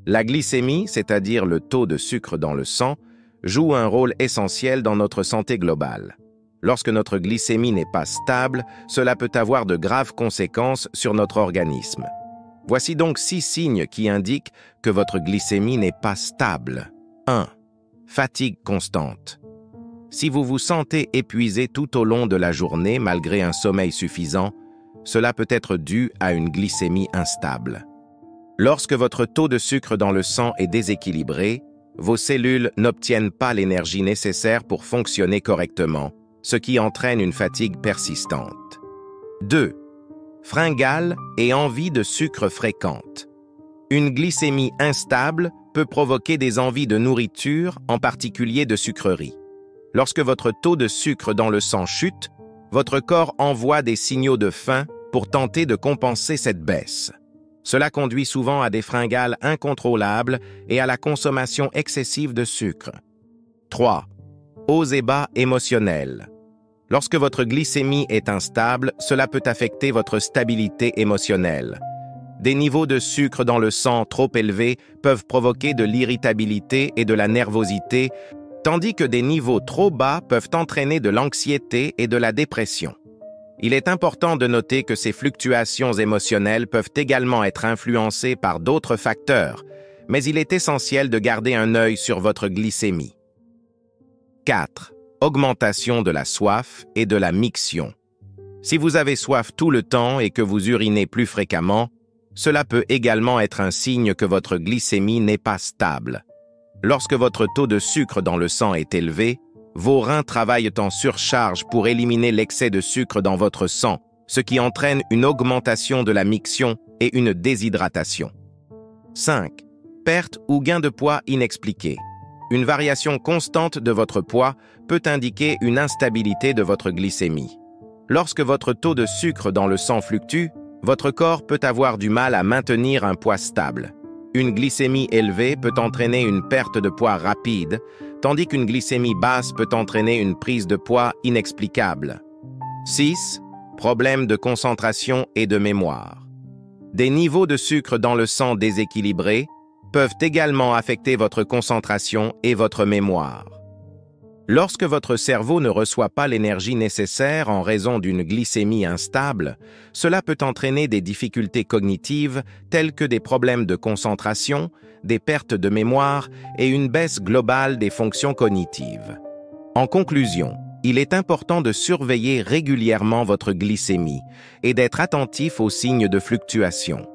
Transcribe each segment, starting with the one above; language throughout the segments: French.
La glycémie, c'est-à-dire le taux de sucre dans le sang, joue un rôle essentiel dans notre santé globale. Lorsque notre glycémie n'est pas stable, cela peut avoir de graves conséquences sur notre organisme. Voici donc 6 signes qui indiquent que votre glycémie n'est pas stable. 1. Fatigue constante. Si vous vous sentez épuisé tout au long de la journée malgré un sommeil suffisant, cela peut être dû à une glycémie instable. Lorsque votre taux de sucre dans le sang est déséquilibré, vos cellules n'obtiennent pas l'énergie nécessaire pour fonctionner correctement, ce qui entraîne une fatigue persistante. 2. Fringales et envie de sucre fréquente. Une glycémie instable peut provoquer des envies de nourriture, en particulier de sucreries. Lorsque votre taux de sucre dans le sang chute, votre corps envoie des signaux de faim pour tenter de compenser cette baisse. Cela conduit souvent à des fringales incontrôlables et à la consommation excessive de sucre. 3. Hauts et bas émotionnels. Lorsque votre glycémie est instable, cela peut affecter votre stabilité émotionnelle. Des niveaux de sucre dans le sang trop élevés peuvent provoquer de l'irritabilité et de la nervosité, tandis que des niveaux trop bas peuvent entraîner de l'anxiété et de la dépression. Il est important de noter que ces fluctuations émotionnelles peuvent également être influencées par d'autres facteurs, mais il est essentiel de garder un œil sur votre glycémie. 4. Augmentation de la soif et de la miction. Si vous avez soif tout le temps et que vous urinez plus fréquemment, cela peut également être un signe que votre glycémie n'est pas stable. Lorsque votre taux de sucre dans le sang est élevé, vos reins travaillent en surcharge pour éliminer l'excès de sucre dans votre sang, ce qui entraîne une augmentation de la miction et une déshydratation. 5. Perte ou gain de poids inexpliqué. Une variation constante de votre poids peut indiquer une instabilité de votre glycémie. Lorsque votre taux de sucre dans le sang fluctue, votre corps peut avoir du mal à maintenir un poids stable. Une glycémie élevée peut entraîner une perte de poids rapide, tandis qu'une glycémie basse peut entraîner une prise de poids inexplicable. 6. Problèmes de concentration et de mémoire. Des niveaux de sucre dans le sang déséquilibrés peuvent également affecter votre concentration et votre mémoire. Lorsque votre cerveau ne reçoit pas l'énergie nécessaire en raison d'une glycémie instable, cela peut entraîner des difficultés cognitives telles que des problèmes de concentration, des pertes de mémoire et une baisse globale des fonctions cognitives. En conclusion, il est important de surveiller régulièrement votre glycémie et d'être attentif aux signes de fluctuation.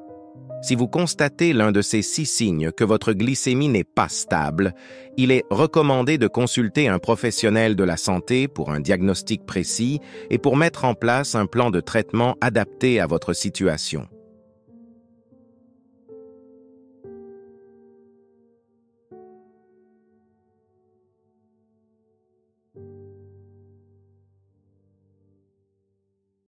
Si vous constatez l'un de ces 6 signes que votre glycémie n'est pas stable, il est recommandé de consulter un professionnel de la santé pour un diagnostic précis et pour mettre en place un plan de traitement adapté à votre situation.